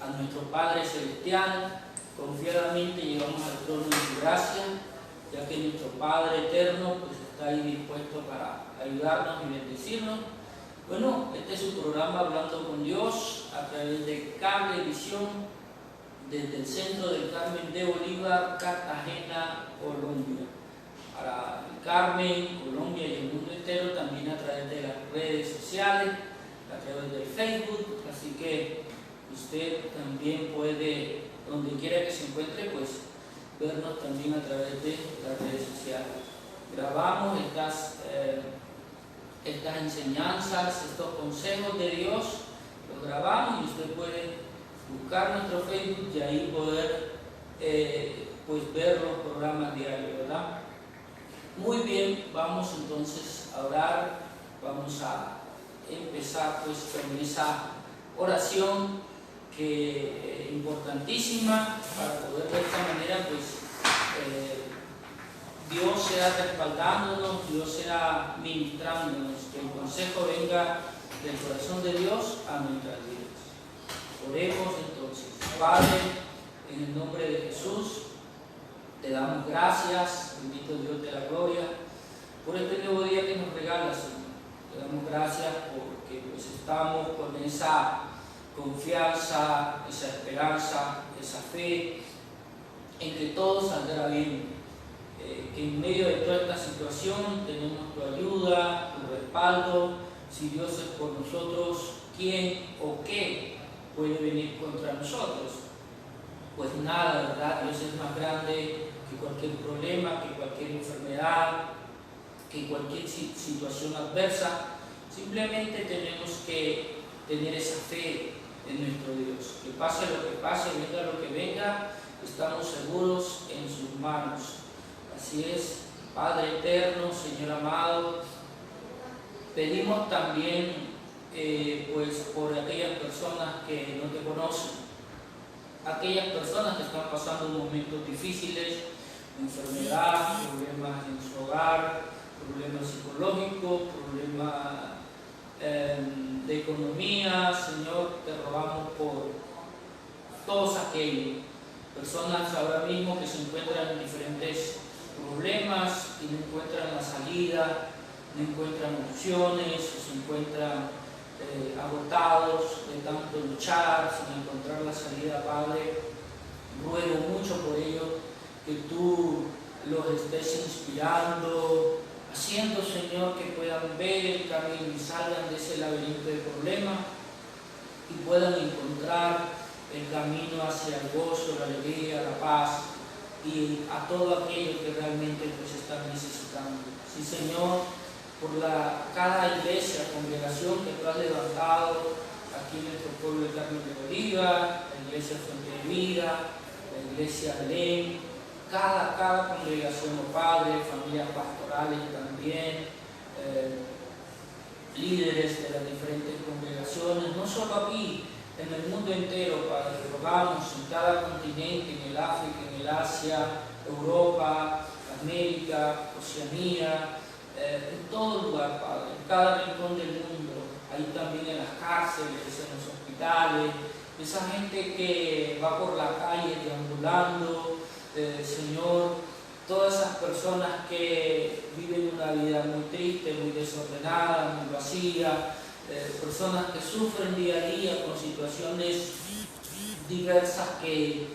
a nuestro Padre Celestial, confiadamente llegamos al trono de su gracia, ya que nuestro Padre Eterno pues está ahí dispuesto para ayudarnos y bendecirnos. Bueno, este es su programa Hablando con Dios a través de Cablevisión desde el centro del Carmen de Bolívar, Cartagena, Colombia. Para el Carmen, Colombia y el mundo entero, también a través de las redes sociales, a través del Facebook, así que usted también puede, donde quiera que se encuentre, pues vernos también a través de las redes sociales. Grabamos estas enseñanzas, estos consejos de Dios, los grabamos y usted puede buscar nuestro Facebook y ahí poder pues ver los programas diarios, ¿verdad? Muy bien, vamos entonces a orar, vamos a empezar pues con esa oración que importantísima para poder de esta manera pues Dios sea respaldándonos, Dios sea ministrándonos, que el consejo venga del corazón de Dios a nuestras vidas. Oremos entonces. Padre, en el nombre de Jesús, te damos gracias, bendito Dios de la gloria, por este nuevo día que nos regalas, Señor. Te damos gracias porque pues estamos con esa confianza, esa esperanza, esa fe en que todo saldrá bien. Que en medio de toda esta situación tenemos tu ayuda, tu respaldo. Si Dios es por nosotros, ¿quién o qué puede venir contra nosotros? Pues nada, ¿verdad? Dios es más grande que cualquier problema, que cualquier enfermedad, que cualquier situación adversa. Simplemente tenemos que tener esa fe en nuestro Dios. Que pase lo que pase, venga lo que venga, estamos seguros en sus manos. Así es, Padre eterno, Señor amado, pedimos también pues por aquellas personas que no te conocen, aquellas personas que están pasando momentos difíciles, enfermedad, problemas en su hogar, problemas psicológicos, problemas de economía. Señor, te rogamos por todos aquellos personas ahora mismo que se encuentran en diferentes problemas y no encuentran la salida, no encuentran opciones, se encuentran agotados de tanto luchar sin encontrar la salida. Padre, ruego mucho por ellos que tú los estés inspirando, haciendo, Señor, que puedan ver el camino y salgan de ese laberinto de problemas y puedan encontrar el camino hacia el gozo, la alegría, la paz y a todo aquello que realmente pues están necesitando. Sí, Señor, por cada iglesia, congregación que tú has levantado aquí en nuestro pueblo de Carmen de Bolívar, la iglesia Fuente de Vida, la iglesia Alén, cada congregación, oh Padre, familias pastorales también, líderes de las diferentes congregaciones, no solo aquí, en el mundo entero, Padre, rogamos en cada continente, en el África, en el Asia, Europa, América, Oceanía, en todo lugar, Padre, en cada rincón del mundo, ahí también en las cárceles, en los hospitales, esa gente que va por la calle deambulando, Señor, todas esas personas que viven una vida muy triste, muy desordenada, muy vacía, personas que sufren día a día con situaciones diversas que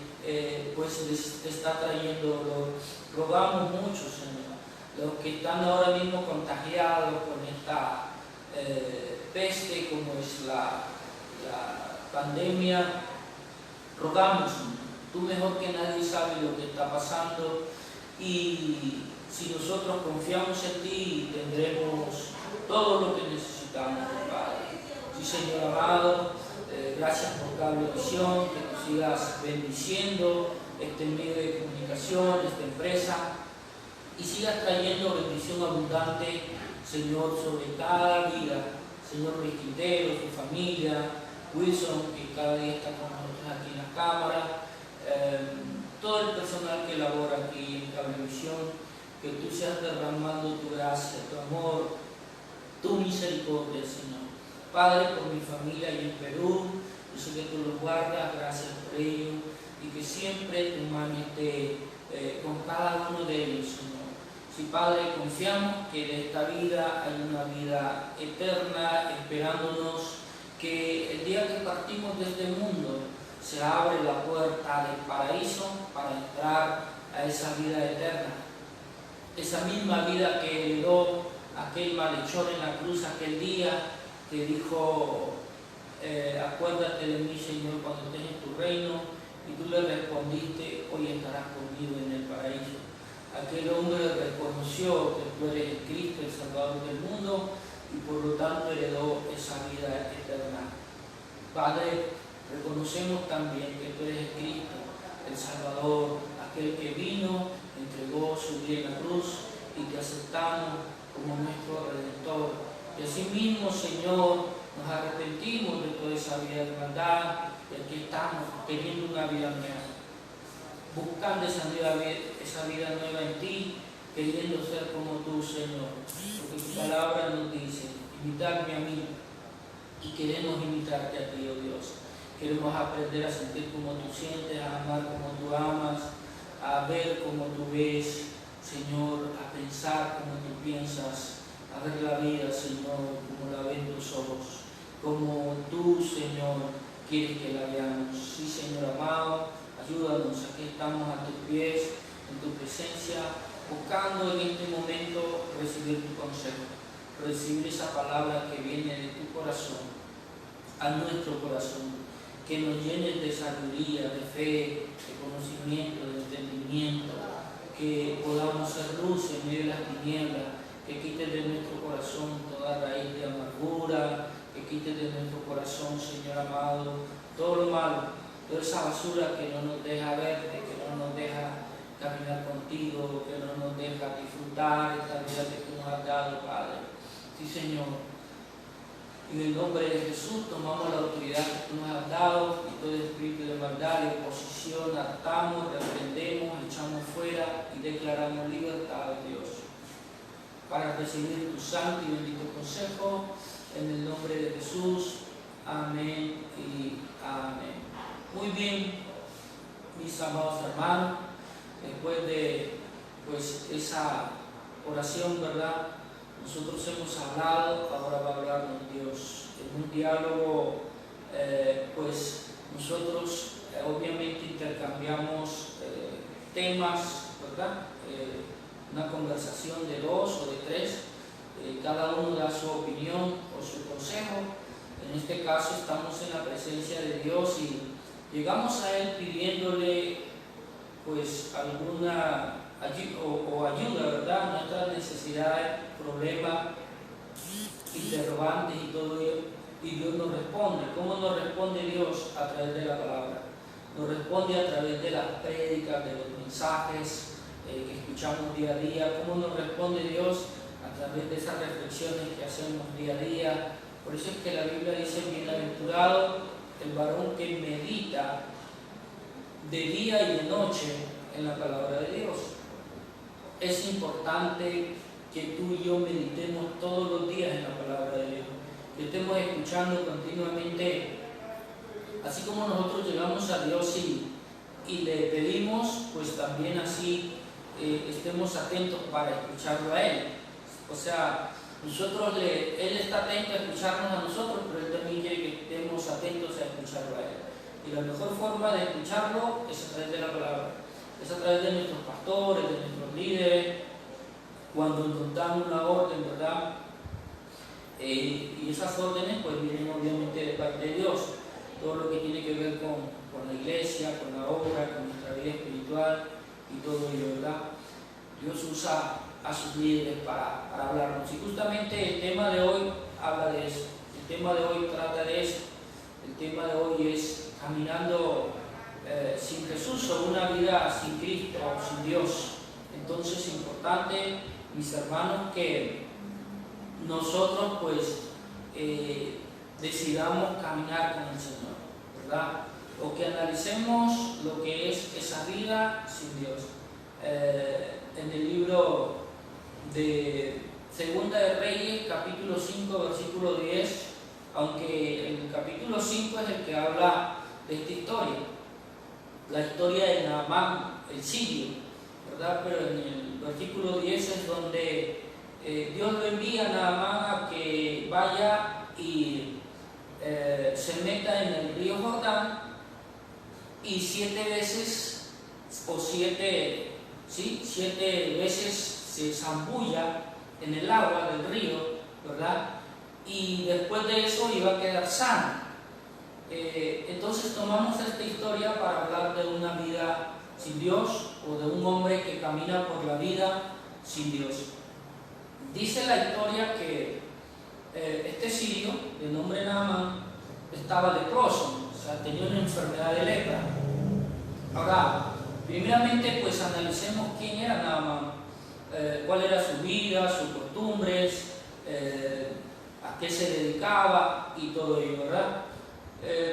pues les está trayendo dolor. Rogamos mucho, Señor, los que están ahora mismo contagiados con esta peste como es la pandemia, rogamos, Señor, tú mejor que nadie sabes lo que está pasando y si nosotros confiamos en ti tendremos todo lo que necesitamos, Padre. Sí, Señor amado, gracias por Cablevisión, que tú sigas bendiciendo este medio de comunicación, esta empresa, y sigas trayendo bendición abundante, Señor, sobre cada vida. Señor Luis Quintero, su familia, Wilson, que cada día está con nosotros aquí en la cámara, todo el personal que labora aquí en Cablevisión, que tú seas derramando tu gracia, tu amor, tu misericordia, Señor. Padre, por mi familia y en Perú, Yo sé que tú los guardas, gracias por ello, y que siempre tu mano esté con cada uno de ellos, Señor. Sí, Padre, confiamos que de esta vida hay una vida eterna esperándonos, que el día que partimos de este mundo se abre la puerta del paraíso para entrar a esa vida eterna. Esa misma vida que heredó aquel malhechor en la cruz aquel día, que dijo, acuérdate de mí, Señor, cuando estés en tu reino, y tú le respondiste, hoy estarás conmigo en el paraíso. Aquel hombre reconoció que tú eres el Cristo, el Salvador del mundo, y por lo tanto heredó esa vida eterna. Padre, reconocemos también que tú eres el Cristo, el Salvador, aquel que vino, entregó su vida en la cruz y que aceptamos como nuestro Redentor. Y asimismo, Señor, nos arrepentimos de toda esa vida de maldad, y aquí estamos teniendo una vida nueva, buscando esa vida nueva en ti, queriendo ser como tú, Señor. Porque tu palabra nos dice, imitarme a mí, y queremos imitarte a ti, oh Dios. Queremos aprender a sentir como tú sientes, a amar como tú amas, a ver como tú ves, Señor, a pensar como tú piensas, a ver la vida, Señor, como la ven tus ojos, como tú, Señor, quieres que la veamos. Sí, Señor amado, ayúdanos, aquí estamos a tus pies, en tu presencia, buscando en este momento recibir tu consejo, recibir esa palabra que viene de tu corazón a nuestro corazón, que nos llenes de sabiduría, de fe, de conocimiento, de entendimiento, que podamos ser luz en medio de las tinieblas, que quites de nuestro corazón toda raíz de amargura, que quites de nuestro corazón, Señor amado, todo lo malo, toda esa basura que no nos deja verte, que no nos deja caminar contigo, que no nos deja disfrutar esta vida que tú nos has dado, Padre. Sí, Señor. En el nombre de Jesús tomamos la autoridad que tú nos has dado y todo espíritu de maldad y oposición atamos, reprendemos, echamos fuera y declaramos libertad a Dios para recibir tu santo y bendito consejo en el nombre de Jesús. Amén y amén. Muy bien, mis amados hermanos, después de esa oración, ¿verdad? Nosotros hemos hablado, ahora va a hablarnos Dios. En un diálogo, nosotros obviamente intercambiamos temas, ¿verdad? Una conversación de 2 o de 3, cada uno da su opinión o su consejo. En este caso estamos en la presencia de Dios y llegamos a Él pidiéndole alguna ayuda, ¿verdad? Nuestras necesidades, problemas, interrogantes y todo ello, y Dios nos responde. ¿Cómo nos responde Dios? A través de la palabra. Nos responde a través de las prédicas, de los mensajes que escuchamos día a día. ¿Cómo nos responde Dios? A través de esas reflexiones que hacemos día a día. Por eso es que la Biblia dice, bienaventurado el varón que medita de día y de noche en la palabra de Dios. Es importante que tú y yo meditemos todos los días en la palabra de Dios, que estemos escuchando continuamente, así como nosotros llegamos a Dios y le pedimos, pues también así estemos atentos para escucharlo a Él. O sea, Él está atento a escucharnos a nosotros, pero Él también quiere que estemos atentos a escucharlo a Él. Y la mejor forma de escucharlo es a través de la palabra, es a través de nuestros pastores, de nuestros líderes, cuando nos dan una orden, ¿verdad? Y esas órdenes pues vienen obviamente de parte de Dios. Todo lo que tiene que ver con la iglesia, con la obra, con nuestra vida espiritual y todo ello, ¿verdad? Dios usa a sus líderes para hablarnos. Y justamente el tema de hoy habla de eso. El tema de hoy trata de eso. El tema de hoy es caminando sin Jesús o una vida sin Cristo, sin Dios. Entonces es importante, mis hermanos, que nosotros decidamos caminar con el Señor, ¿verdad? O que analicemos lo que es esa vida sin Dios. En el libro de Segunda de Reyes, capítulo 5, versículo 10, aunque el capítulo 5 es el que habla de esta historia, la historia de Naamán, el sirio, ¿verdad? Pero en el versículo 10 es donde Dios lo envía a Naamán a que vaya y se meta en el río Jordán y 7 veces o 7 veces se zambulla en el agua del río, ¿verdad? Y después de eso iba a quedar sano. Entonces tomamos esta historia para hablar de una vida sin Dios o de un hombre que camina por la vida sin Dios. Dice la historia que este sirio, de nombre Naamán, estaba leproso, o sea, tenía una enfermedad de lepra. Ahora, primeramente, pues analicemos quién era Naamán, cuál era su vida, sus costumbres, a qué se dedicaba y todo ello, ¿verdad?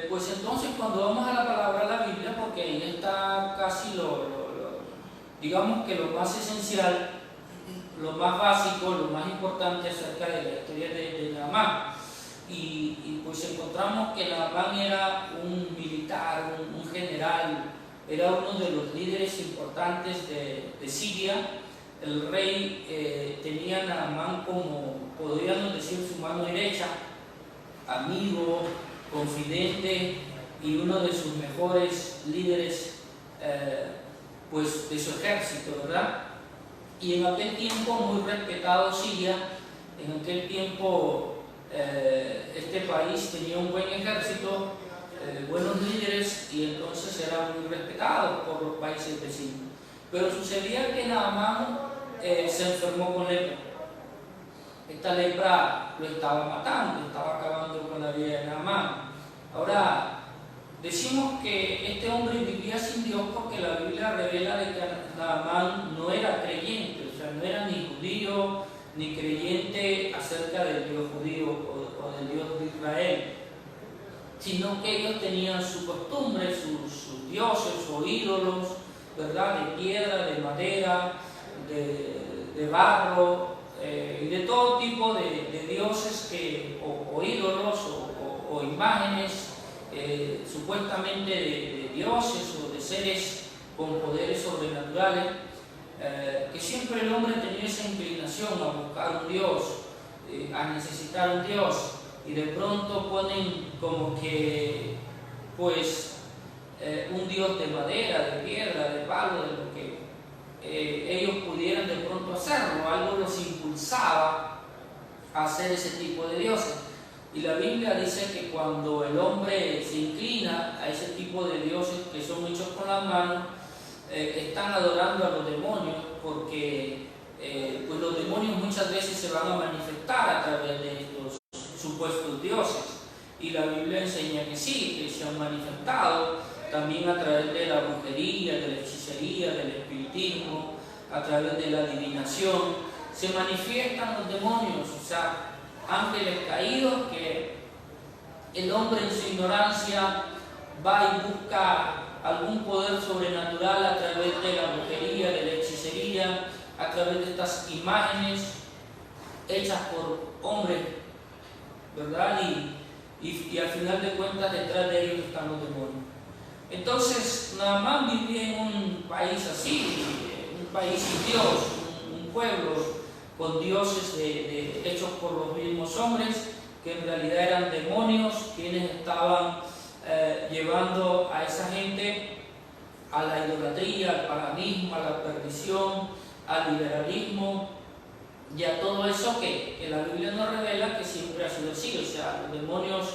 Pues entonces, cuando vamos a la palabra de la Biblia, porque ahí está casi digamos que lo más esencial, lo más básico, lo más importante acerca de la historia de Naamán. Y pues encontramos que Naamán era un militar, un general, era uno de los líderes importantes de Siria. El rey tenía a Naamán como, podríamos decir, su mano derecha, amigo, confidente y uno de sus mejores líderes pues de su ejército, ¿verdad? Y en aquel tiempo muy respetado Siria, en aquel tiempo este país tenía un buen ejército, buenos líderes, y entonces era muy respetado por los países vecinos. Pero sucedía que Naamán se enfermó con lepra. Esta lepra lo estaba matando, estaba acabando con la vida de Naamán. Ahora, decimos que este hombre vivía sin Dios porque la Biblia revela de que Naamán no era creyente, o sea, no era ni judío ni creyente acerca del Dios judío o del Dios de Israel, sino que ellos tenían su costumbre, sus dioses o ídolos, ¿verdad? De piedra, de madera, de barro, y de todo tipo de dioses o ídolos o imágenes supuestamente de dioses o de seres con poderes sobrenaturales, que siempre el hombre tenía esa inclinación a buscar un Dios, a necesitar un Dios, y de pronto ponen como que pues un Dios de madera, de piedra, de palo, de lo que ellos pudieran de pronto hacerlo, algo los impulsaba a hacer ese tipo de dioses. Y la Biblia dice que cuando el hombre se inclina a ese tipo de dioses que son hechos con las manos, están adorando a los demonios, porque pues los demonios muchas veces se van a manifestar a través de estos supuestos dioses. Y la Biblia enseña que sí, que se han manifestado también a través de la brujería, de la hechicería, del espiritismo, a través de la adivinación. Se manifiestan los demonios, o sea, ángeles caídos que el hombre en su ignorancia va y busca algún poder sobrenatural a través de la brujería, de la hechicería, a través de estas imágenes hechas por hombres, ¿verdad? Y al final de cuentas detrás de ellos están los demonios. Entonces Naamán vivía en un país así, un país sin Dios, un pueblo con dioses hechos por los mismos hombres, que en realidad eran demonios, quienes estaban llevando a esa gente a la idolatría, al paganismo, a la perdición, al liberalismo y a todo eso que la Biblia nos revela que siempre ha sido así. O sea, los demonios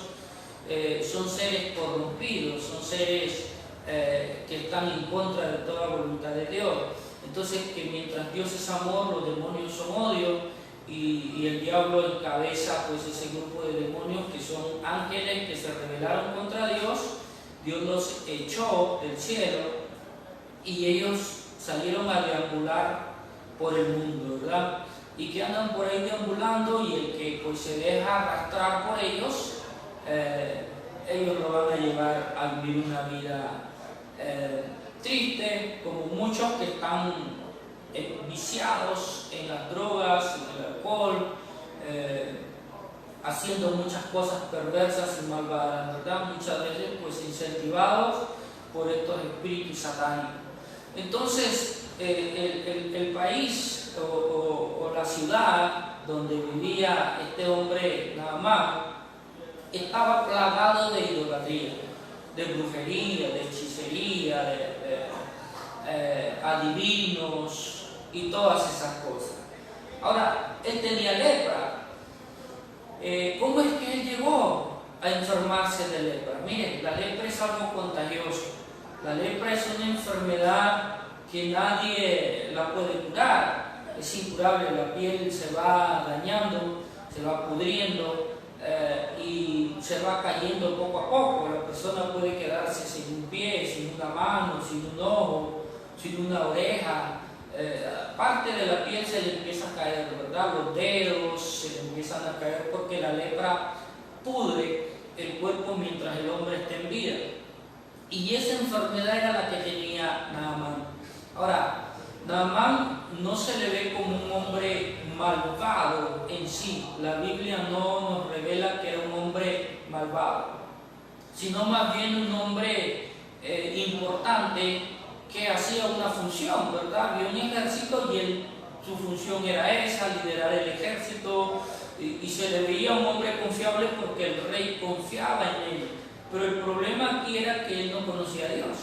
son seres corrompidos, son seres que están en contra de toda voluntad de Dios. Entonces, que mientras Dios es amor, los demonios son odio, y el diablo encabeza pues ese grupo de demonios que son ángeles que se rebelaron contra Dios. Dios los echó del cielo y ellos salieron a deambular por el mundo, ¿verdad? Y que andan por ahí deambulando, y el que pues se deja arrastrar por ellos, ellos lo van a llevar a vivir una vida triste, como muchos que están viciados en las drogas, en el alcohol, haciendo muchas cosas perversas y malvadas, ¿verdad? Muchas veces pues incentivados por estos espíritus satánicos. Entonces, el país o la ciudad donde vivía este hombre Naamán estaba plagado de idolatría, de brujería, de hechicería, de adivinos y todas esas cosas. Ahora, él tenía lepra. ¿Cómo es que él llegó a enfermarse de lepra? Miren, la lepra es algo contagioso. La lepra es una enfermedad que nadie la puede curar. Es incurable, la piel se va dañando, se va pudriendo y se va cayendo poco a poco. La persona puede quedarse sin un pie, sin una mano, sin un ojo, sin una oreja. Parte de la piel se le empieza a caer, ¿verdad? Los dedos se le empiezan a caer porque la lepra pudre el cuerpo mientras el hombre está en vida. Y esa enfermedad era la que tenía Naamán. Ahora, Naamán no se le ve como un hombre malvado en sí. La Biblia no nos revela que era un hombre malvado, sino más bien un hombre importante que hacía una función, ¿verdad? Había un ejército y su función era esa, liderar el ejército, y se le veía un hombre confiable porque el rey confiaba en él. Pero el problema aquí era que él no conocía a Dios.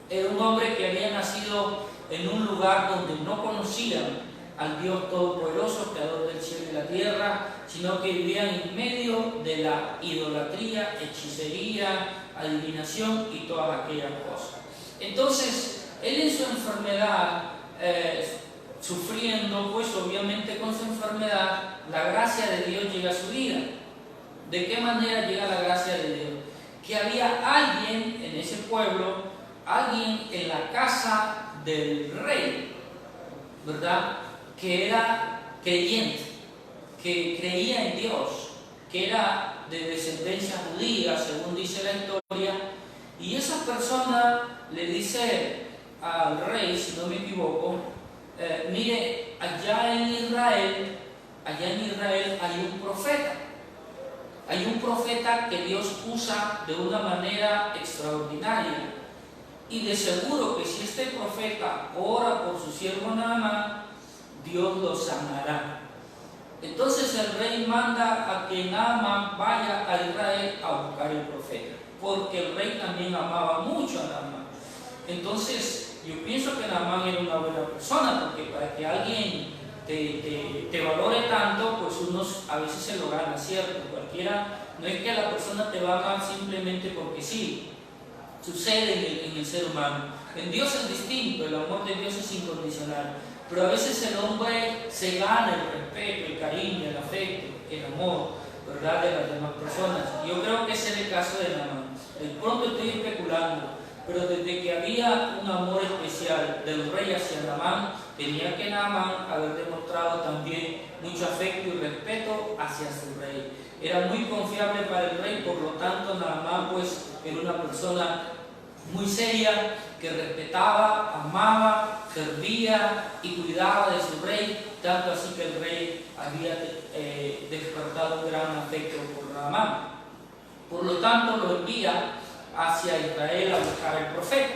Era un hombre que había nacido en un lugar donde no conocían al Dios Todopoderoso, Creador del cielo y la tierra, sino que vivían en medio de la idolatría, hechicería, adivinación y todas aquellas cosas. Entonces, él en su enfermedad, sufriendo, pues obviamente con su enfermedad, la gracia de Dios llega a su vida. ¿De qué manera llega la gracia de Dios? Que había alguien en ese pueblo, alguien en la casa del rey, ¿verdad? Que era creyente, que creía en Dios, que era de descendencia judía, según dice la historia, y esa persona le dice al rey, si no me equivoco, mire, allá en Israel hay un profeta. Hay un profeta que Dios usa de una manera extraordinaria. Y de seguro que si este profeta ora por su siervo Naamán, Dios lo sanará. Entonces el rey manda a que Naamán vaya a Israel a buscar el profeta, porque el rey también amaba mucho a Naamán. Entonces yo pienso que Naamán era una buena persona, porque para que alguien te valore tanto, pues uno a veces se lo gana, ¿cierto? Cualquiera, no es que la persona te va a amar simplemente porque sí, sucede en el ser humano. En Dios es distinto, el amor de Dios es incondicional, pero a veces el hombre se gana el respeto, el cariño, el afecto, el amor, ¿verdad?, de las demás personas. Yo creo que ese es el caso de Naamán. De pronto estoy especulando, pero desde que había un amor especial del rey hacia Naamán, tenía que Naamán haber demostrado también mucho afecto y respeto hacia su rey. Era muy confiable para el rey, por lo tanto Naamán pues era una persona muy seria, que respetaba, amaba, servía y cuidaba de su rey, tanto así que el rey había despertado un gran afecto por Naamán. Por lo tanto lo envía hacia Israel a buscar al profeta.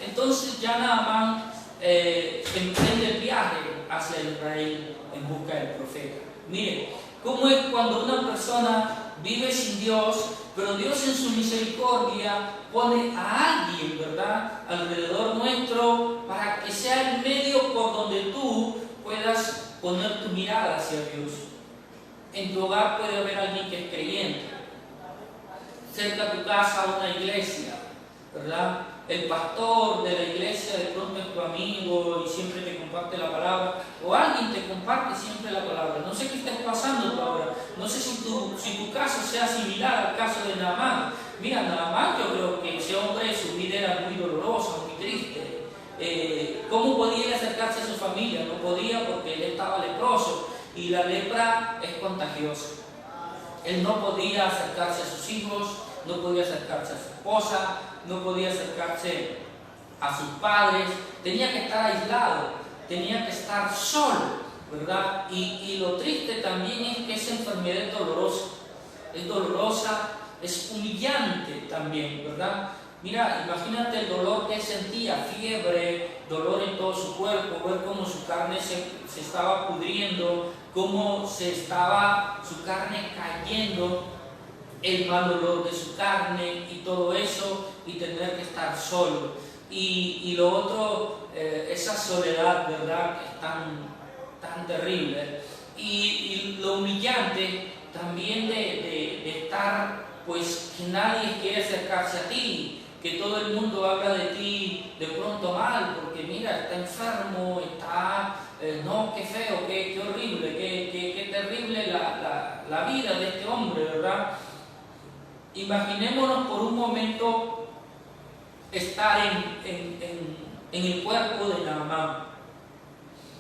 Entonces ya Naamán emprende el viaje hacia Israel en busca del profeta. Miren, cómo es cuando una persona vive sin Dios, pero Dios en su misericordia pone a alguien, ¿verdad?, alrededor nuestro para que sea el medio por donde tú puedas poner tu mirada hacia Dios. En tu hogar puede haber alguien que es creyente, cerca de tu casa una iglesia, ¿verdad? El pastor de la iglesia de pronto es tu amigo y siempre te comparte la palabra, o alguien te comparte siempre la palabra. No sé qué estés pasando tú ahora, no sé si tu caso sea similar al caso de Naamán. Mira, Naamán, yo creo que ese hombre, su vida era muy dolorosa, muy triste. ¿Cómo podía acercarse a su familia? No podía porque él estaba leproso y la lepra es contagiosa. Él no podía acercarse a sus hijos, no podía acercarse a su esposa, no podía acercarse a sus padres, tenía que estar aislado, tenía que estar solo, ¿verdad? Y lo triste también es que esa enfermedad es dolorosa, es humillante también, ¿verdad? Mira, imagínate el dolor que él sentía, fiebre, dolor en todo su cuerpo, ver cómo su carne se estaba pudriendo, cómo su carne cayendo, el mal olor de su carne y todo eso, y tener que estar solo. Y lo otro, esa soledad, ¿verdad?, que es tan terrible. Y lo humillante también de estar, pues, que nadie quiere acercarse a ti, que todo el mundo habla de ti de pronto mal, porque mira, está enfermo, no, qué feo, qué horrible, qué terrible la vida de este hombre, ¿verdad? Imaginémonos por un momento estar en el cuerpo de Naamán.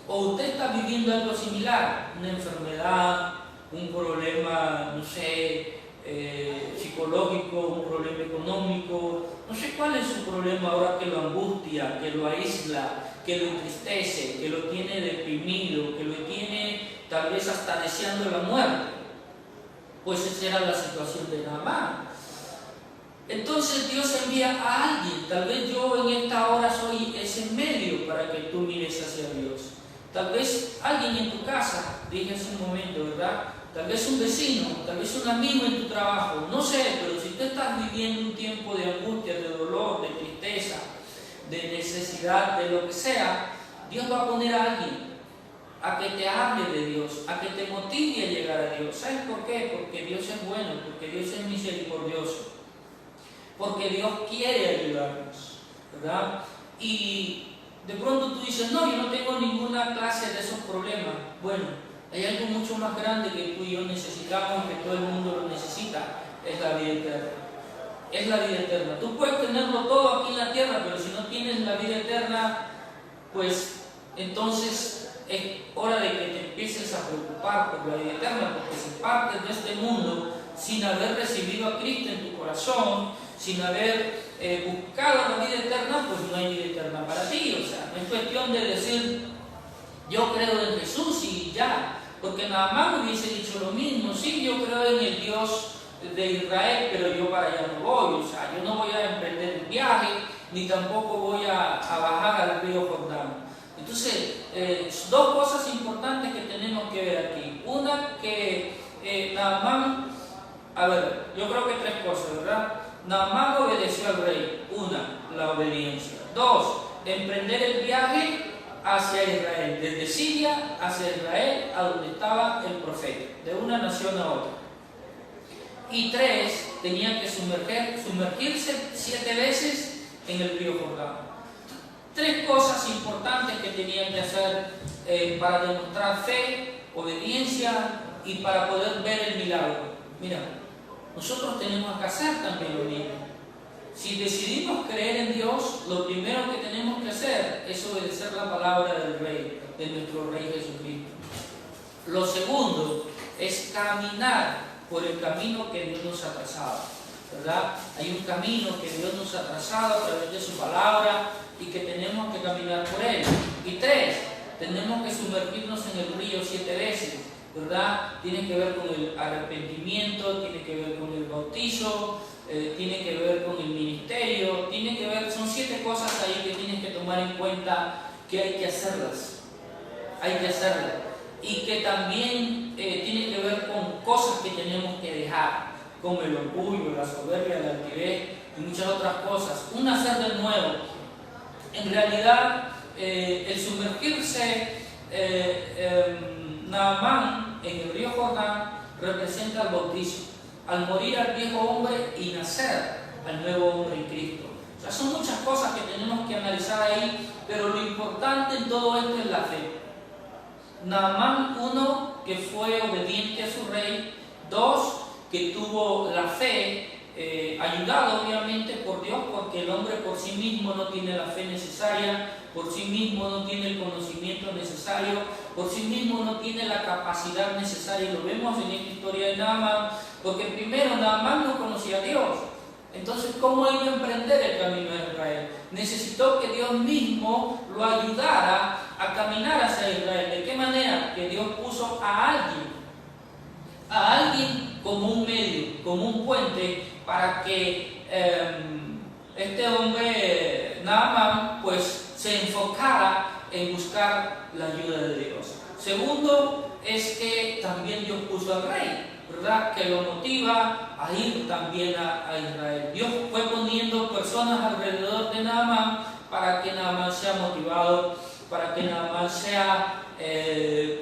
O usted está viviendo algo similar, una enfermedad, un problema, no sé, psicológico, un problema económico, no sé cuál es su problema ahora que lo angustia, que lo aísla, que lo entristece, que lo tiene deprimido, que lo tiene tal vez hasta deseando la muerte. Pues esa era la situación de Naamán. Entonces Dios envía a alguien. Tal vez yo en esta hora soy ese medio para que tú mires hacia Dios. Tal vez alguien en tu casa, dije hace un momento, ¿verdad? Tal vez un vecino, tal vez un amigo en tu trabajo, no sé, pero si tú estás viviendo un tiempo de angustia, de dolor, de tristeza, de necesidad, de lo que sea, Dios va a poner a alguien a que te hable de Dios, a que te motive a llegar a Dios. ¿Sabes por qué? Porque Dios es bueno, porque Dios es misericordioso, porque Dios quiere ayudarnos, ¿verdad? Y de pronto tú dices, no, yo no tengo ninguna clase de esos problemas. Bueno, hay algo mucho más grande que tú y yo necesitamos, que todo el mundo lo necesita, es la vida eterna. Es la vida eterna. Tú puedes tenerlo todo aquí en la tierra, pero si no tienes la vida eterna, pues entonces es hora de que te empieces a preocupar por la vida eterna, porque si partes de este mundo sin haber recibido a Cristo en tu corazón, sin haber buscado la vida eterna, pues no hay vida eterna para ti. O sea, no es cuestión de decir, yo creo en Jesús y ya, porque nada más me hubiese dicho lo mismo, sí, yo creo en el Dios de Israel, pero yo para allá no voy, o sea, yo no voy a emprender el viaje, ni tampoco voy a bajar al río Jordán. Entonces, dos cosas importantes que tenemos que ver aquí. Una, que Naamán, a ver, yo creo que tres cosas, ¿verdad? Naamán obedeció al rey. Una, la obediencia. Dos, emprender el viaje hacia Israel, desde Siria hacia Israel, a donde estaba el profeta, de una nación a otra. Y tres, tenían que sumergirse 7 veces en el río Jordán. Tres cosas importantes que tenían que hacer para demostrar fe, obediencia y para poder ver el milagro. Mira, nosotros tenemos que hacer también lo mismo. Si decidimos creer en Dios, lo primero que tenemos que hacer es obedecer la palabra del Rey, de nuestro Rey Jesucristo. Lo segundo es caminar por el camino que Dios nos ha trazado, ¿verdad? Hay un camino que Dios nos ha trazado a través de su palabra y que tenemos que caminar por él. Y tres, tenemos que sumergirnos en el río 7 veces, ¿verdad? Tiene que ver con el arrepentimiento, tiene que ver con el bautizo, tiene que ver con el ministerio, tiene que ver, son 7 cosas ahí que tienes que tomar en cuenta, que hay que hacerlas. Hay que hacerlas. Y que también tiene que ver con cosas que tenemos que dejar, como el orgullo, la soberbia, la altivez y muchas otras cosas. Un nacer de nuevo. En realidad, el sumergirse Naamán en el río Jordán representa el bautizo, al morir al viejo hombre y nacer al nuevo hombre en Cristo. O sea, son muchas cosas que tenemos que analizar ahí, pero lo importante en todo esto es la fe. Naamán, uno, que fue obediente a su rey. Dos, que tuvo la fe, ayudado obviamente por Dios, porque el hombre por sí mismo no tiene la fe necesaria, por sí mismo no tiene el conocimiento necesario, por sí mismo no tiene la capacidad necesaria. Y lo vemos en esta historia de Naamán, porque primero Naamán no conocía a Dios. Entonces, ¿cómo iba a emprender el camino de Israel? Necesitó que Dios mismo lo ayudara a caminar hacia Israel. ¿De qué manera? Que Dios puso a alguien como un medio, como un puente, para que este hombre, Naamán, pues se enfocara en buscar la ayuda de Dios. Segundo, es que también Dios puso al rey, ¿verdad? Que lo motiva a ir también a Israel. Dios fue poniendo personas alrededor de Naamán para que Naamán sea motivado, para que Naamán sea, de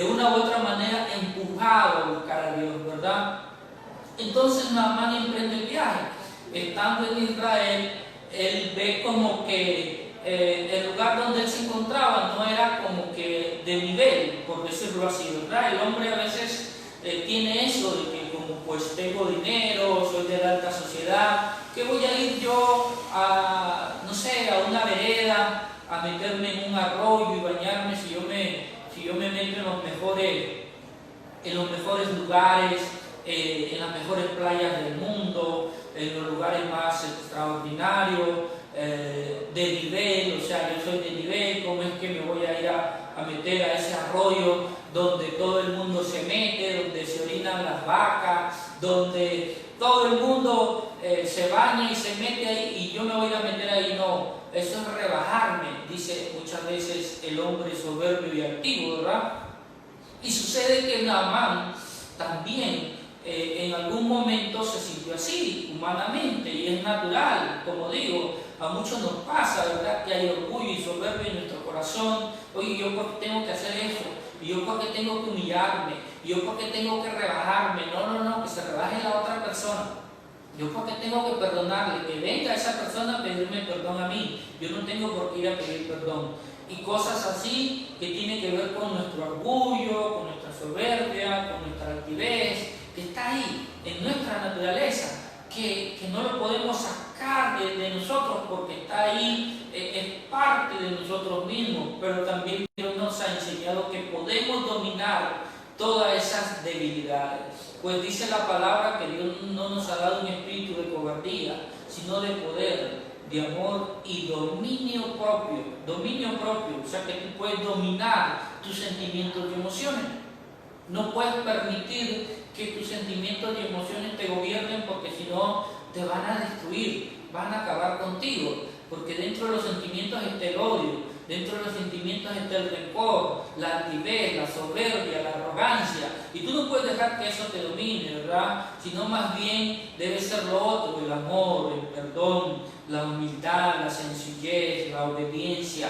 una u otra manera empujado a buscar a Dios, ¿verdad? Entonces Naamán emprende el viaje. Estando en Israel, él ve como que el lugar donde él se encontraba no era como que de nivel, por decirlo así, ¿verdad? El hombre a veces tiene eso de que como pues tengo dinero, soy de la alta sociedad, que voy a ir yo a, no sé, a una vereda, a meterme en un arroyo y bañarme si yo me meto en los mejores lugares, en las mejores playas del mundo, en los lugares más extraordinarios, de nivel, o sea, yo soy de nivel, ¿cómo es que me voy a ir a meter a ese arroyo donde todo el mundo se mete, donde se orinan las vacas, donde todo el mundo se baña y se mete ahí y yo me voy a meter ahí? No, eso es rebajarme, dice muchas veces el hombre soberbio y altivo, ¿verdad? Y sucede que Naamán también en algún momento se sintió así, humanamente, y es natural, como digo, a muchos nos pasa, ¿verdad? Que hay orgullo y soberbia en nuestro corazón. Oye, ¿yo por qué tengo que hacer eso? ¿Y yo por qué tengo que humillarme? ¿Y yo por qué tengo que rebajarme? No, que se rebaje la otra persona. Yo por qué tengo que perdonarle, que venga esa persona a pedirme perdón a mí. Yo no tengo por qué ir a pedir perdón. Y cosas así que tienen que ver con nuestro orgullo, con nuestra soberbia, con nuestra altivez, que está ahí en nuestra naturaleza, que no lo podemos sacar de nosotros porque está ahí, es parte de nosotros mismos, pero también Dios nos ha enseñado que podemos dominar todas esas debilidades. Pues dice la palabra que Dios no nos ha dado un espíritu de cobardía, sino de poder, de amor y dominio propio. Dominio propio, o sea que tú puedes dominar tus sentimientos y emociones. No puedes permitir que tus sentimientos y emociones te gobiernen, porque si no te van a destruir, van a acabar contigo, porque dentro de los sentimientos está el odio, dentro de los sentimientos está el rencor, la altivez, la soberbia, la arrogancia, y tú no puedes dejar que eso te domine, ¿verdad? Sino más bien debe ser lo otro, el amor, el perdón, la humildad, la sencillez, la obediencia,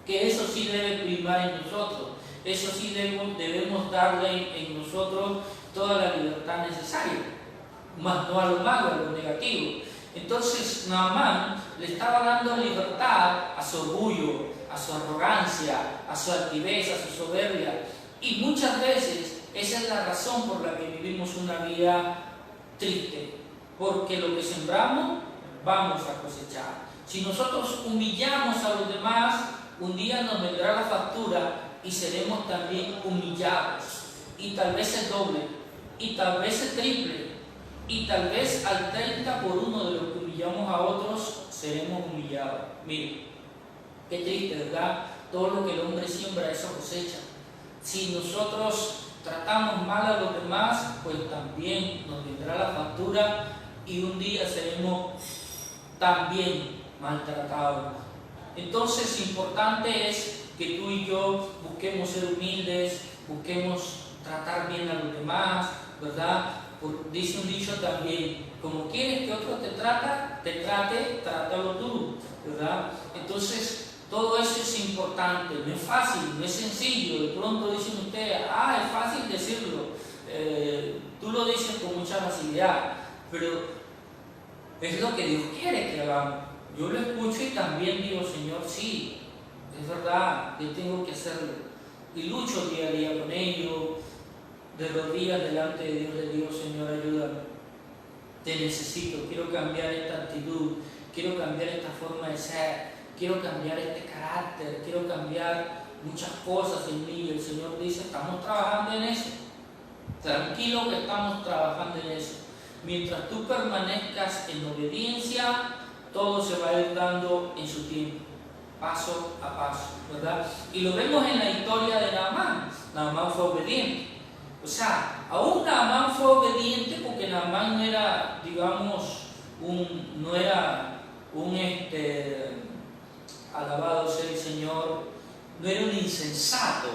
que eso sí debe primar en nosotros. Eso sí debemos darle en nosotros toda la libertad necesaria, más no a lo malo, a lo negativo. Entonces Naamán le estaba dando libertad a su orgullo, a su arrogancia, a su altivez, a su soberbia. Y muchas veces esa es la razón por la que vivimos una vida triste, porque lo que sembramos vamos a cosechar. Si nosotros humillamos a los demás, un día nos vendrá la factura y seremos también humillados, y tal vez el doble, y tal vez el triple, y tal vez al 30 por uno de lo que humillamos a otros seremos humillados. Miren, qué triste, ¿verdad? Todo lo que el hombre siembra, eso cosecha. Si nosotros tratamos mal a los demás, pues también nos vendrá la factura y un día seremos también maltratados. Entonces, importante es que tú y yo busquemos ser humildes, busquemos tratar bien a los demás, ¿verdad? Dice un dicho también, como quieres que otro te trate, trátalo tú, ¿verdad? Entonces, todo eso es importante, no es fácil, no es sencillo. De pronto dicen ustedes, es fácil decirlo, tú lo dices con mucha facilidad, pero es lo que Dios quiere que hagamos. Yo lo escucho y también digo, Señor, sí, es verdad, yo tengo que hacerlo. Y lucho día a día con ello, de rodillas delante de Dios, Señor, ayúdame. Te necesito, quiero cambiar esta actitud, quiero cambiar esta forma de ser, quiero cambiar este carácter, quiero cambiar muchas cosas en mí. Y el Señor dice, estamos trabajando en eso. Tranquilo que estamos trabajando en eso. Mientras tú permanezcas en obediencia, todo se va a ir dando en su tiempo. paso a paso, ¿verdad? Y lo vemos en la historia de Naamán. Naamán fue obediente. O sea, aún Naamán fue obediente porque Naamán no era, digamos, alabado sea el Señor, no era un insensato,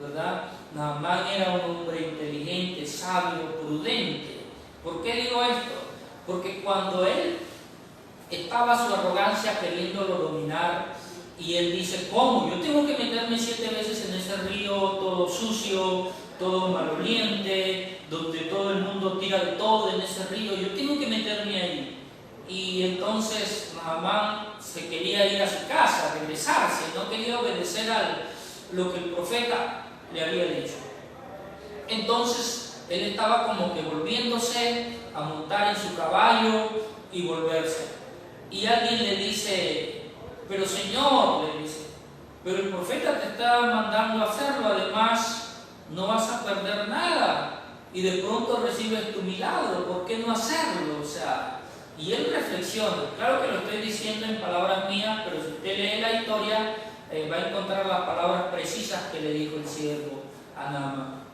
¿verdad? Naamán era un hombre inteligente, sabio, prudente. ¿Por qué digo esto? Porque cuando él estaba su arrogancia queriéndolo dominar, y él dice, ¿cómo? Yo tengo que meterme 7 veces en ese río todo sucio, todo maloliente, donde todo el mundo tira de todo en ese río, yo tengo que meterme ahí. Y entonces Naamán se quería ir a su casa, regresarse, no quería obedecer a lo que el profeta le había dicho. Entonces él estaba como que volviéndose a montar en su caballo y volverse. Y alguien le dice, pero Señor, le dice, pero el profeta te está mandando a hacerlo, además no vas a perder nada y de pronto recibes tu milagro, ¿por qué no hacerlo? O sea, y él reflexiona, claro que lo estoy diciendo en palabras mías, pero si usted lee la historia va a encontrar las palabras precisas que le dijo el siervo a Naamán.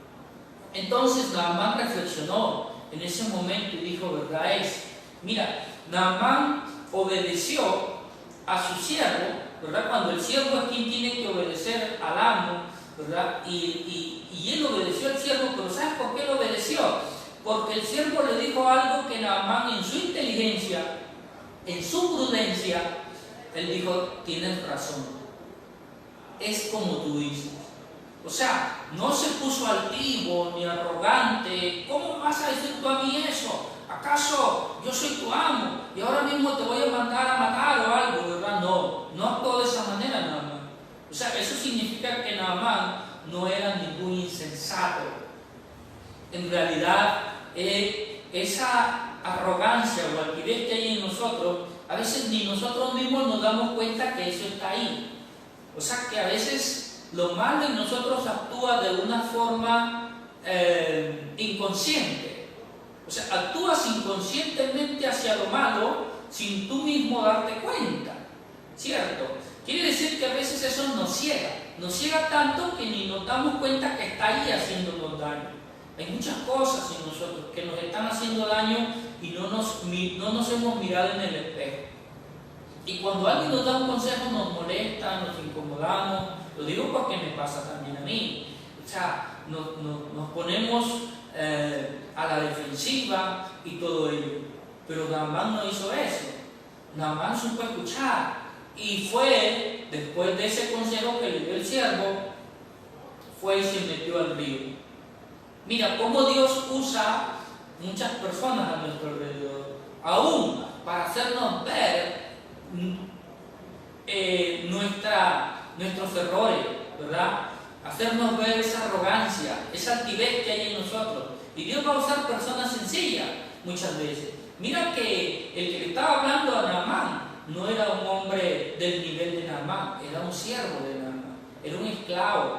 Entonces Naamán reflexionó en ese momento y dijo, verdad es, mira, Naamán obedeció a su siervo, ¿verdad? Cuando el siervo es quien tiene que obedecer al amo, ¿verdad? Y él obedeció al siervo, pero ¿sabes por qué lo obedeció? Porque el siervo le dijo algo que Naamán en su inteligencia, en su prudencia, él dijo, tienes razón, es como tú dices. O sea, no se puso altivo ni arrogante, ¿cómo vas a decir tú a mí eso? ¿Acaso yo soy tu amo y ahora mismo te voy a mandar a matar o algo, verdad? No actuó de esa manera Naamán. O sea, eso significa que Naamán no era ningún insensato. En realidad, esa arrogancia o altivez que hay en nosotros, a veces ni nosotros mismos nos damos cuenta que eso está ahí. O sea, que a veces lo malo en nosotros actúa de una forma inconsciente. O sea, actúas inconscientemente hacia lo malo sin tú mismo darte cuenta, ¿cierto? Quiere decir que a veces eso nos ciega tanto que ni nos damos cuenta que está ahí haciéndonos daño. Hay muchas cosas en nosotros que nos están haciendo daño y no nos hemos mirado en el espejo. Y cuando alguien nos da un consejo nos molesta, nos incomodamos, lo digo porque me pasa también a mí. O sea, nos ponemos a la defensiva y todo ello. Pero Naamán no hizo eso. Naamán supo escuchar y fue, después de ese consejo que le dio el siervo, fue y se metió al río. Mira cómo Dios usa muchas personas a nuestro alrededor, aún para hacernos ver nuestros errores, ¿verdad? Hacernos ver esa arrogancia, esa altivez que hay en nosotros. Y Dios va a usar personas sencillas muchas veces. Mira que el que le estaba hablando a Naamán no era un hombre del nivel de Naamán, era un siervo de Naamán, era un esclavo,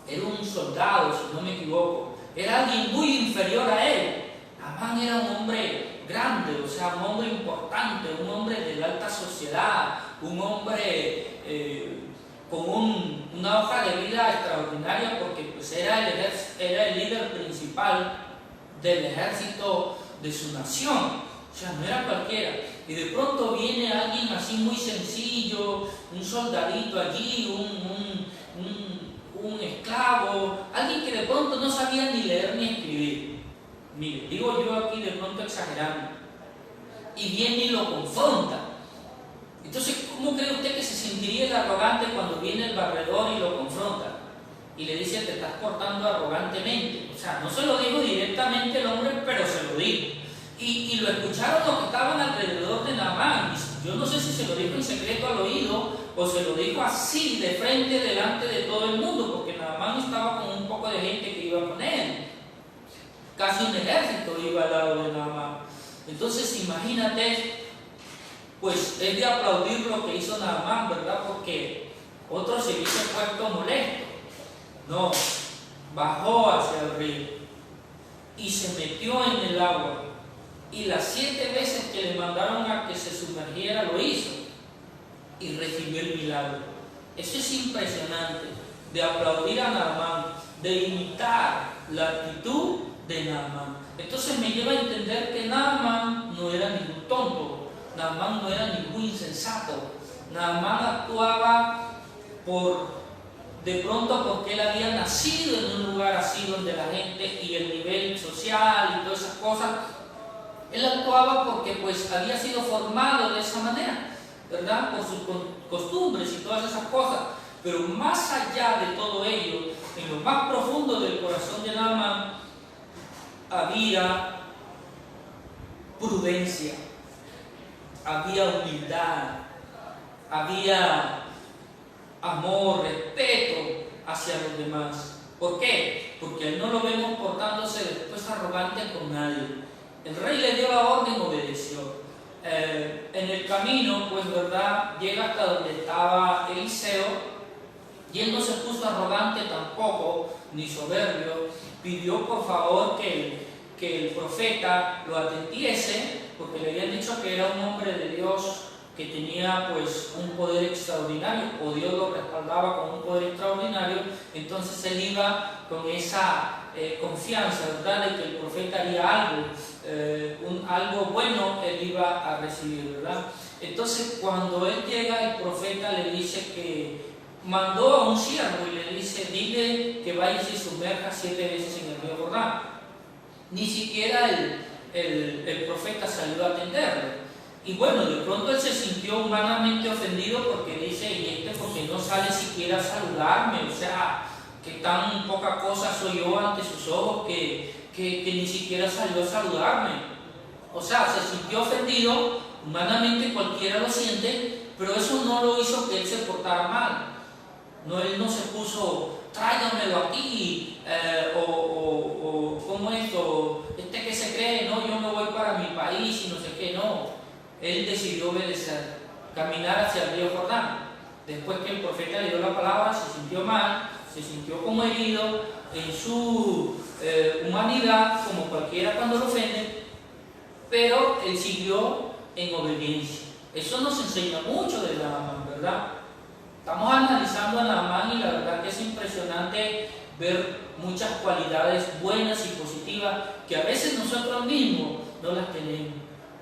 era un soldado, si no me equivoco, era alguien muy inferior a él. Naamán era un hombre grande, o sea, un hombre importante, un hombre de la alta sociedad, un hombre con una hoja de vida extraordinaria, porque pues era el líder principal del ejército de su nación, o sea, no era cualquiera. Y de pronto viene alguien así muy sencillo, un soldadito allí, un esclavo, alguien que de pronto no sabía ni leer ni escribir. Mire, digo yo aquí de pronto exagerando, y viene y lo confronta. Entonces, ¿cómo cree usted que se sentiría el arrogante cuando viene el barredor y lo confronta? Y le dice, te estás portando arrogantemente. O sea, no se lo dijo directamente el hombre, pero se lo dijo. Y lo escucharon los que estaban alrededor de Naamán. Yo no sé si se lo dijo en secreto al oído o se lo dijo así, de frente, delante de todo el mundo, porque Naamán estaba con un poco de gente que iba con él. Casi un ejército iba al lado de Naamán. Entonces, imagínate, pues es de aplaudir lo que hizo Naamán, ¿verdad? Porque otro se hubiese puesto molesto. No, bajó hacia el río y se metió en el agua. Y las 7 veces que le mandaron a que se sumergiera lo hizo. y recibió el milagro. Eso es impresionante, de aplaudir a Naamán, de imitar la actitud de Naamán. Entonces me lleva a entender que Naamán no era ningún tonto, Naamán no era ningún insensato, Naamán actuaba de pronto porque él había nacido en un lugar así donde la gente y el nivel social y todas esas cosas, él actuaba porque pues había sido formado de esa manera, ¿verdad? Por sus costumbres y todas esas cosas. Pero más allá de todo ello, en lo más profundo del corazón de Naamán, había prudencia, había humildad, había amor, respeto hacia los demás. ¿Por qué? Porque él no lo vemos portándose después arrogante con nadie. El rey le dio la orden, obedeció. En el camino, pues verdad, llega hasta donde estaba Eliseo, y él no se puso arrogante tampoco, ni soberbio. Pidió por favor que el profeta lo atendiese, porque le habían dicho que era un hombre de Dios que tenía pues un poder extraordinario, o Dios lo respaldaba con un poder extraordinario. Entonces él iba con esa confianza, ¿verdad?, de que el profeta haría algo bueno, él iba a recibir, ¿verdad? Entonces cuando él llega, el profeta le dice que mandó a un siervo y le dice: dile que vaya y se sumerja 7 veces en el río Jordán. Ni siquiera el profeta salió a atenderlo. Y bueno, de pronto él se sintió humanamente ofendido porque dice: y porque no sale siquiera a saludarme, o sea, que tan poca cosa soy yo ante sus ojos que ni siquiera salió a saludarme. O sea, se sintió ofendido, humanamente cualquiera lo siente, pero eso no lo hizo que él se portara mal. No, él no se puso: tráigamelo aquí, o ¿cómo es? O que se cree, no, yo me voy para mi país y no sé qué, no. Él decidió obedecer, caminar hacia el río Jordán. Después que el profeta le dio la palabra, se sintió mal, se sintió como herido en su humanidad, como cualquiera cuando lo ofende, pero él siguió en obediencia. Eso nos enseña mucho de Naamán, ¿verdad? Estamos analizando a Naamán y la verdad que es impresionante ver muchas cualidades buenas y positivas que a veces nosotros mismos no las tenemos.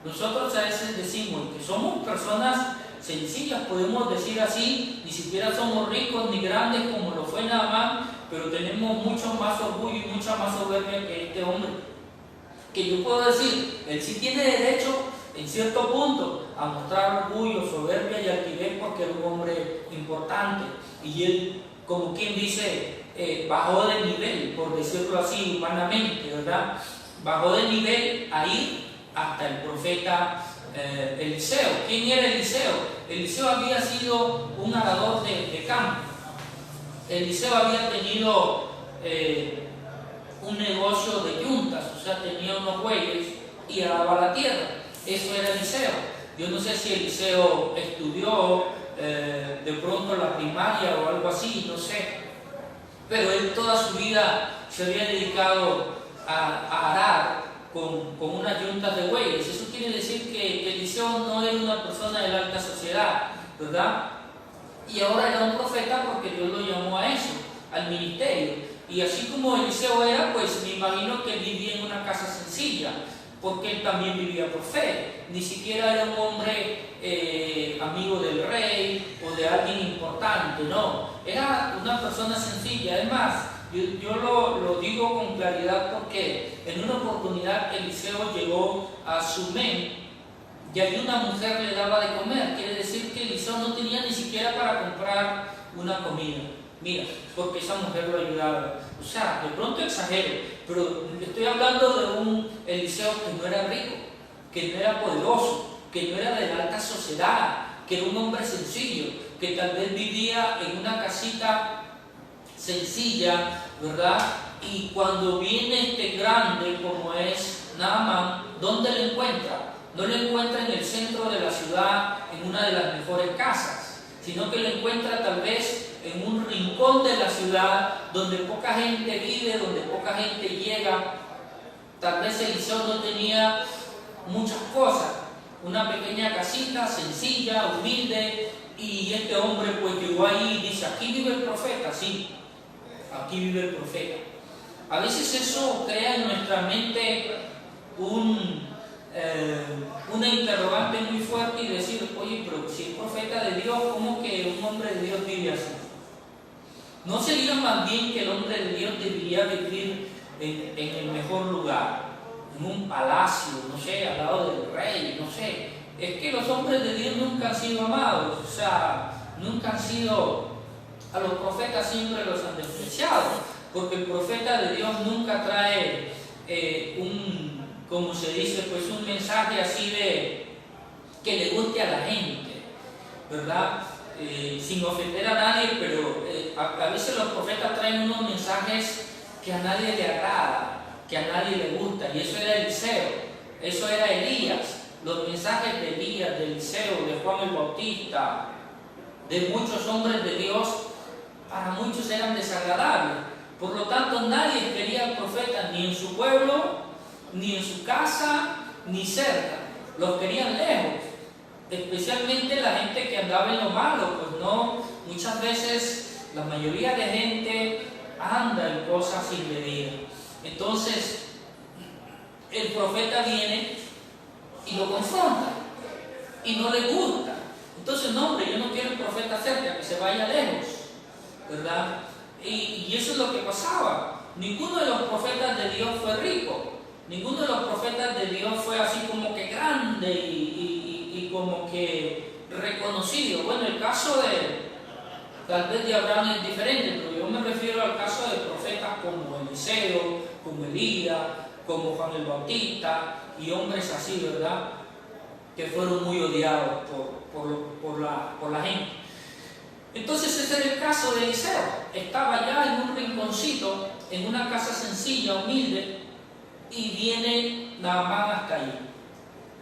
Nosotros a veces decimos que somos personas sencillas, podemos decir así, ni siquiera somos ricos ni grandes como lo fue Naamán, pero tenemos mucho más orgullo y mucha más soberbia que este hombre. Que yo puedo decir, él sí tiene derecho en cierto punto a mostrar orgullo, soberbia y altivez porque era un hombre importante, y él, como quien dice, bajó de nivel, por decirlo así humanamente, ¿verdad? Bajó de nivel a ir hasta el profeta Eliseo. ¿Quién era Eliseo? Eliseo había sido un arador de campo. Eliseo había tenido un negocio de yuntas, o sea, tenía unos bueyes y araba la tierra. Eso era Eliseo. Yo no sé si Eliseo estudió de pronto la primaria o algo así, no sé. Pero él toda su vida se había dedicado a arar con unas yuntas de bueyes. Eso quiere decir que Eliseo no era una persona de la alta sociedad, ¿verdad? Y ahora era un profeta porque Dios lo llamó a eso, al ministerio. Y así como Eliseo era, pues me imagino que él vivía en una casa sencilla, porque él también vivía por fe. Ni siquiera era un hombre amigo del rey o de alguien importante, no. Era una persona sencilla. Además, yo lo digo con claridad porque en una oportunidad Eliseo llegó a Sunem y ahí una mujer le daba de comer. Quiere decir que Eliseo no tenía ni siquiera para comprar una comida. Mira, porque esa mujer lo ayudaba. O sea, de pronto exagero, pero estoy hablando de un Eliseo que no era rico, que no era poderoso, que no era de la alta sociedad, que era un hombre sencillo, que tal vez vivía en una casita sencilla, ¿verdad? Y cuando viene este grande como es Naamán, ¿dónde lo encuentra? No lo encuentra en el centro de la ciudad, en una de las mejores casas, sino que lo encuentra tal vez en un rincón de la ciudad donde poca gente vive, donde poca gente llega. Tal vez Eliseo no tenía muchas cosas, una pequeña casita sencilla, humilde, Y este hombre pues llegó ahí y dice, aquí vive el profeta, sí, aquí vive el profeta. A veces eso crea en nuestra mente una interrogante muy fuerte y decir, oye, pero si es profeta de Dios, ¿cómo que un hombre de Dios vive así? ¿No sería más bien que el hombre de Dios debería vivir en el mejor lugar, en un palacio, no sé, al lado del rey, no sé? Es que los hombres de Dios nunca han sido amados, o sea, nunca han sido, a los profetas siempre los han despreciado, porque el profeta de Dios nunca trae como se dice, pues un mensaje así de que le guste a la gente, ¿verdad? Sin ofender a nadie, pero a veces los profetas traen unos mensajes que a nadie le agrada, que a nadie le gusta, y eso era Eliseo, eso era Elías. Los mensajes de Elías, de Eliseo, de Juan el Bautista, de muchos hombres de Dios, para muchos eran desagradables. Por lo tanto, nadie quería al profeta ni en su pueblo, ni en su casa, ni cerca. Los querían lejos. Especialmente la gente que andaba en lo malo, pues no, muchas veces la mayoría de gente anda en cosas indebidas. Entonces, el profeta viene y lo confronta y no le gusta. Entonces, no, hombre, yo no quiero el profeta cerca, que se vaya lejos, ¿verdad? Y eso es lo que pasaba. Ninguno de los profetas de Dios fue rico, ninguno de los profetas de Dios fue así como que grande y como que reconocido. Bueno, el caso tal vez de Abraham es diferente, pero yo me refiero al caso de profetas como Eliseo, como Elías, como Juan el Bautista y hombres así, ¿verdad? Que fueron muy odiados por la gente. Entonces ese era el caso de Eliseo. Estaba ya en un rinconcito, en una casa sencilla, humilde, y viene Naamán hasta allí.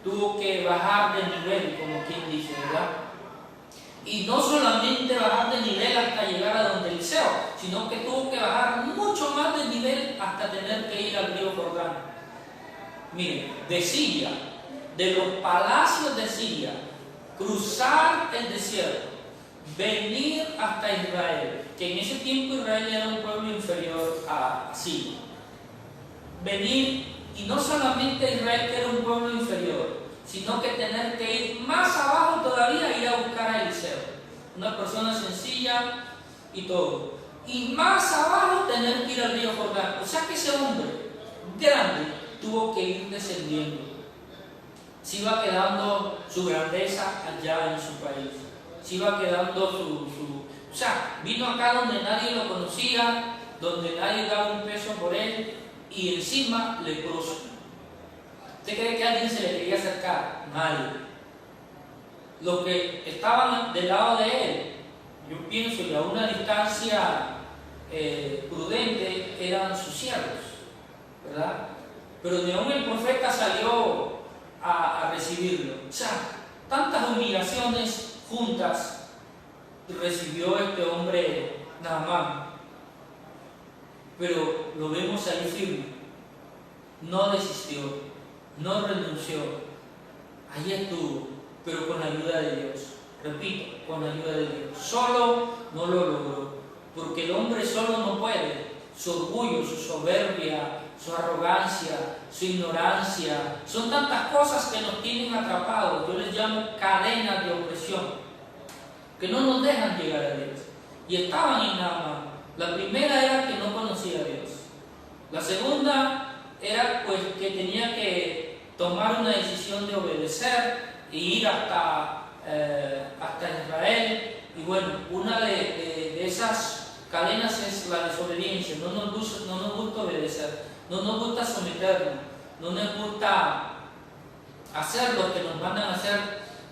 Tuvo que bajar de nivel, como quien dice, ¿verdad? Y no solamente bajar de nivel hasta llegar a donde Eliseo, sino que tuvo que bajar mucho más de nivel hasta tener que ir al río Jordán. Miren, de Siria, de los palacios de Siria, cruzar el desierto, venir hasta Israel, que en ese tiempo Israel era un pueblo inferior a Siria. Venir, y no solamente Israel, que era un pueblo inferior, sino que tener que ir más abajo todavía, ir a buscar a Eliseo, una persona sencilla y todo. Y más abajo tener que ir al río Jordán. O sea que ese hombre grande tuvo que ir descendiendo. Se iba quedando su grandeza allá en su país. Se iba quedando o sea, vino acá donde nadie lo conocía, donde nadie daba un peso por él, y encima leproso. ¿Usted cree que a alguien se le quería acercar? Nadie. Los que estaban del lado de él, yo pienso que a una distancia prudente, eran sus siervos, ¿verdad? Pero ni aún el profeta salió a recibirlo. O sea, tantas humillaciones juntas recibió este hombre Naamán. Pero lo vemos ahí firme. No desistió, no renunció. Ahí estuvo, pero con la ayuda de Dios. Repito, con la ayuda de Dios. Solo no lo logró, porque el hombre solo no puede. Su orgullo, su soberbia, su arrogancia, su ignorancia, son tantas cosas que nos tienen atrapados. Yo les llamo cadenas de opresión, que no nos dejan llegar a Dios. Y estaban en Naamán. La primera era que no conocía a Dios. La segunda era pues que tenía que tomar una decisión de obedecer e ir hasta Israel. Y bueno, una de esas cadenas es la desobediencia. No nos gusta obedecer, no nos gusta someternos, no nos gusta hacer lo que nos mandan a hacer,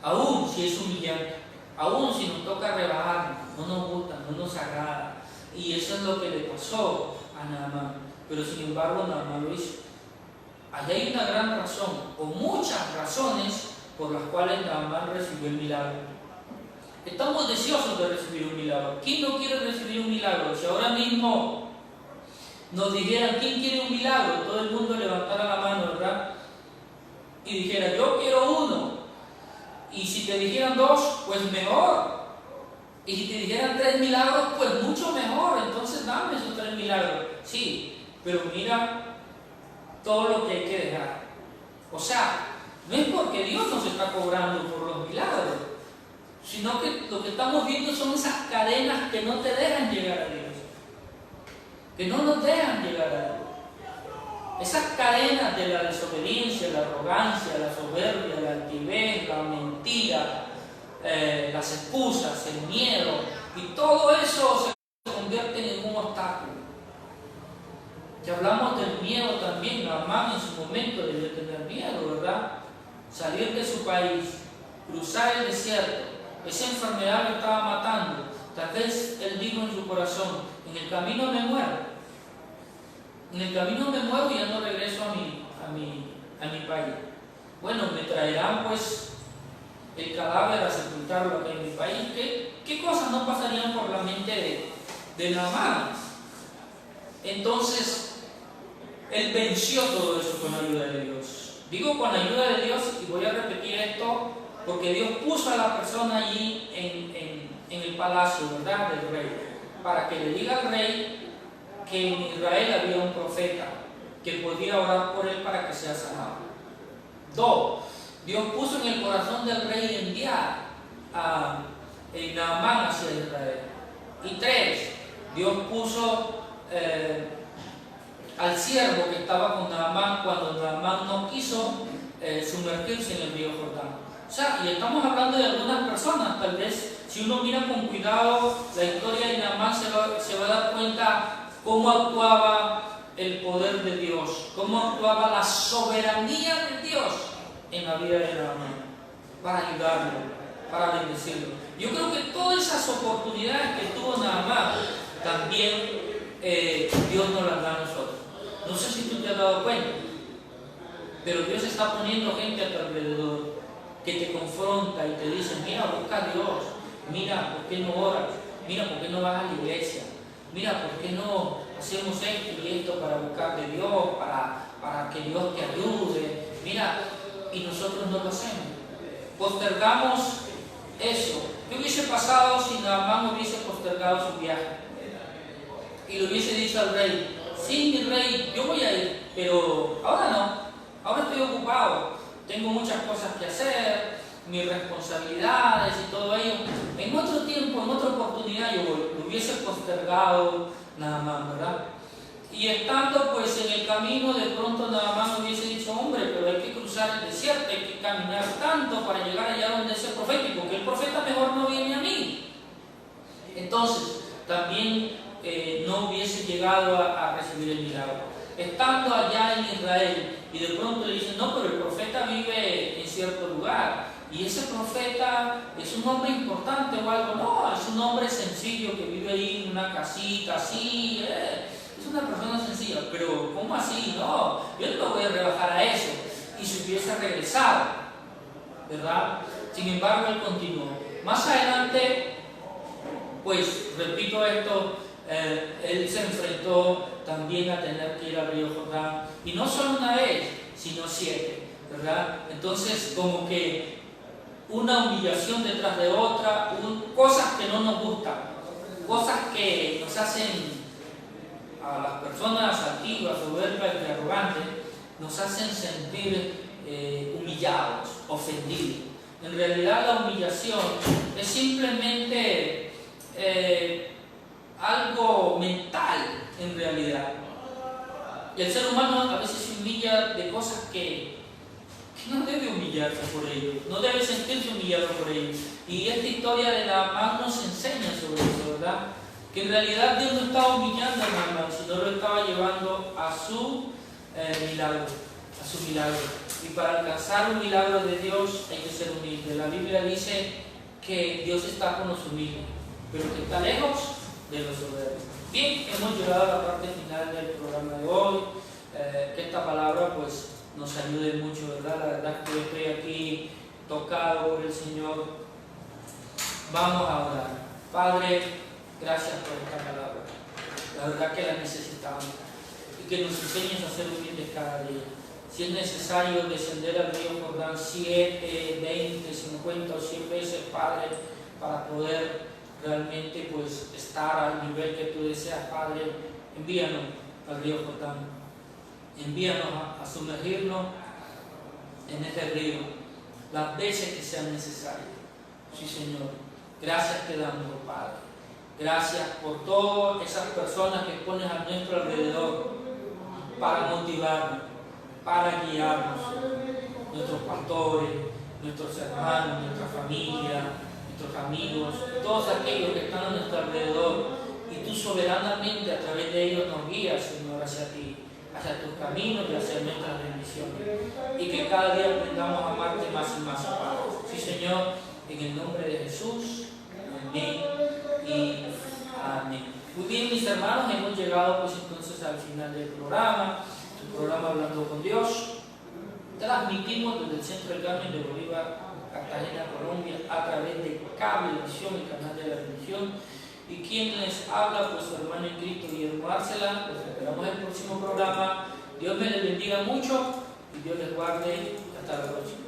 aún si es humillante, aún si nos toca rebajarnos, no nos gusta, no nos agrada. Y eso es lo que le pasó a Naamán. Pero sin embargo Naamán lo hizo. Allí hay una gran razón, o muchas razones, por las cuales Naamán recibió el milagro. Estamos deseosos de recibir un milagro. ¿Quién no quiere recibir un milagro? Si ahora mismo nos dijeran, ¿quién quiere un milagro? Todo el mundo levantara la mano, ¿verdad? Y dijera, yo quiero uno. Y si te dijeran dos, pues mejor. Y si te dijeran 3 milagros, pues mucho mejor, entonces dame esos 3 milagros. Sí, pero mira todo lo que hay que dejar. O sea, no es porque Dios nos está cobrando por los milagros, sino que lo que estamos viendo son esas cadenas que no te dejan llegar a Dios, que no nos dejan llegar a Dios. Esas cadenas de la desobediencia, la arrogancia, la soberbia, la altivez, la mentira, las excusas, el miedo, y todo eso se convierte en un obstáculo. Ya hablamos del miedo también. Naamán en su momento debió tener miedo, ¿verdad? Salir de su país, cruzar el desierto, esa enfermedad lo estaba matando. Tal vez él dijo en su corazón: en el camino me muero. En el camino me muero y ya no regreso a mi país. Bueno, me traerán pues el cadáver a sepultarlo aquí en mi país. ¿Qué cosas no pasarían por la mente de Naamán? Entonces, él venció todo eso con la ayuda de Dios. Digo con la ayuda de Dios, y voy a repetir esto, porque Dios puso a la persona allí en el palacio, ¿verdad?, del rey, para que le diga al rey que en Israel había un profeta que podía orar por él para que sea sanado. 2. Dios puso en el corazón del rey enviar a Naamán hacia Israel. Y 3. Dios puso al siervo que estaba con Naamán cuando Naamán no quiso sumergirse en el río Jordán. O sea, y estamos hablando de algunas personas. Tal vez si uno mira con cuidado la historia de Naamán se va a dar cuenta cómo actuaba el poder de Dios, cómo actuaba la soberanía de Dios en la vida de Naamán, para ayudarlo, para bendecirlo. Yo creo que todas esas oportunidades que tuvo Naamán, también Dios nos las da a nosotros. No sé si tú te has dado cuenta, pero Dios está poniendo gente a tu alrededor que te confronta y te dice: mira, busca a Dios, mira, ¿por qué no oras? Mira, ¿por qué no vas a la iglesia? Mira, ¿por qué no hacemos esto y esto para buscar de Dios, para que Dios te ayude? Mira, y nosotros no lo hacemos. Postergamos eso. ¿Qué hubiese pasado si Naamán hubiese postergado su viaje? Y le hubiese dicho al rey: sí, mi rey, yo voy a ir, pero ahora no, ahora estoy ocupado, tengo muchas cosas que hacer, mis responsabilidades y todo ello. En otro tiempo, en otra oportunidad yo voy. Lo hubiese postergado Naamán, ¿verdad? Y estando pues en el camino, de pronto Naamán hubiese dicho: hombre, pero hay que cruzar el desierto, hay que caminar tanto para llegar allá donde ese profeta, y porque el profeta mejor no viene a mí. Entonces, también no hubiese llegado a recibir el milagro. Estando allá en Israel, y de pronto le dicen: no, pero el profeta vive en cierto lugar, y ese profeta es un hombre importante o algo. No, es un hombre sencillo que vive ahí en una casita así, es una persona sencilla. Pero ¿cómo así? No, yo no me voy a rebajar a eso. Y se hubiese regresado, ¿verdad? Sin embargo, él continuó. Más adelante, pues repito esto, él se enfrentó también a tener que ir al río Jordán, y no solo una vez, sino 7, ¿verdad? Entonces, como que una humillación detrás de otra, cosas que no nos gustan, cosas que nos hacen, a las personas altivas, soberbias y arrogantes, nos hacen sentir humillados, ofendidos. En realidad la humillación es simplemente algo mental, en realidad. Y el ser humano a veces se humilla de cosas que no debe humillarse por ello, no debe sentirse humillado por ello. Y esta historia de Naamán nos enseña sobre eso, ¿verdad? Que en realidad Dios no estaba humillando a Naamán, sino lo estaba llevando a su milagro, a su milagro. Y para alcanzar un milagro de Dios hay que ser humilde. La Biblia dice que Dios está con los humildes, pero que está lejos de los soberbios. Bien, hemos llegado a la parte final del programa de hoy. Que esta palabra pues nos ayude mucho, ¿verdad? La verdad es que yo estoy aquí tocado por el Señor. Vamos a orar. Padre, gracias por esta palabra. La verdad que la necesitamos. Y que nos enseñes a ser humildes cada día. Si es necesario descender al río Jordán 7, 20, 50 o 100 veces, Padre, para poder realmente pues estar al nivel que tú deseas, Padre. Envíanos al río Jordán, envíanos a sumergirnos en este río las veces que sean necesarias. Sí, Señor, gracias te damos, Padre. Gracias por todas esas personas que pones a nuestro alrededor para motivarnos, para guiarnos, nuestros pastores, nuestros hermanos, nuestra familia, nuestros amigos, todos aquellos que están a nuestro alrededor, y tú soberanamente a través de ellos nos guías, Señor, hacia ti, hacia tus caminos y hacia nuestras bendiciones, y que cada día aprendamos a amarte más y más, Padre. Sí, Señor, en el nombre de Jesús, amén y amén. Muy bien, mis hermanos, hemos llegado pues entonces al final del programa, el programa Hablando con Dios. Transmitimos desde el Centro del Carmen de Bolívar, Cartagena, Colombia, a través de Cablevisión, el canal de la bendición. Y quien les habla, pues su hermano en Cristo, Guillermo Arcela. Los esperamos en el próximo programa. Dios me les bendiga mucho y Dios les guarde. Hasta la próxima.